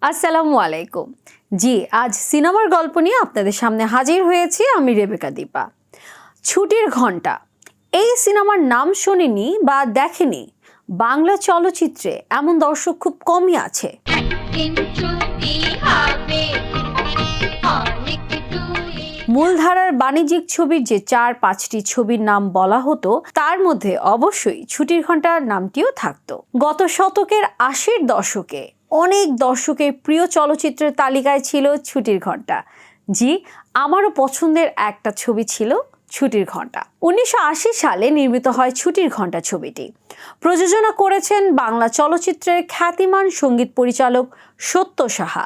আসসালামু আলাইকুম। জি, আজ সিনেমার গল্প নিয়ে আপনাদের সামনে হাজির হয়েছি আমি রেবেকা দীপা। ছুটির ঘন্টা এই সিনেমার নাম শোনেনি বা দেখেনি বাংলা চলচ্চিত্রে এমন দর্শক খুব কমই আছে। মূলধারার বাণিজ্যিক ছবির যে 4-5টি ছবির নাম বলা হতো তার মধ্যে অবশ্যই ছুটির ঘন্টার নামটিও থাকতো। গত শতকের 80-র দশকে অনেক দর্শকের প্রিয় চলচ্চিত্রের তালিকায় ছিল ছুটির ঘন্টা। জি, আমারও পছন্দের একটা ছবি ছিল ছুটির ঘন্টা। 1980 সালে নির্মিত হয় ছুটির ঘন্টা ছবিটি। প্রযোজনা করেছেন বাংলা চলচ্চিত্রের খ্যাতিমান সঙ্গীত পরিচালক সত্য সাহা,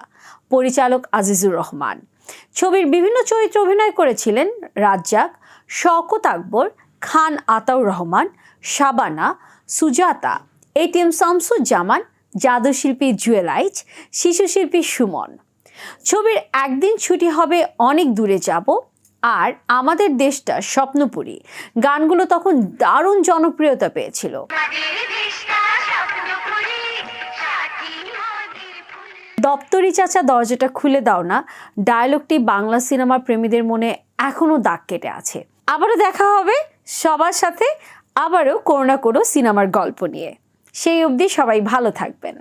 পরিচালক আজিজুর রহমান। ছবির বিভিন্ন চরিত্রে অভিনয় করেছিলেন রাজ্জাক, শওকত আকবর, খান আতাউর রহমান, শাবানা, সুজাতা, এটিএম শামসুজ্জামান, জাদুশিল্পী জুয়েলাইজ, শিশুশিল্পী সুমন। ছবির একদিন ছুটি হবে অনেক দূরে যাব আর আমাদের দেশটা স্বপ্নপুরী গানগুলো তখন দারুণ জনপ্রিয়তা পেয়েছিল। দপ্তরি চাচা দরজাটা খুলে দাও না ডায়লগটি বাংলা সিনেমা প্রেমীদের মনে এখনো দাগ কেটে আছে। আবারও দেখা হবে সবার সাথে, আবারও কোনো না কোনো সিনেমার গল্প নিয়ে। সেই অবধি সবাই ভালো থাকবেন।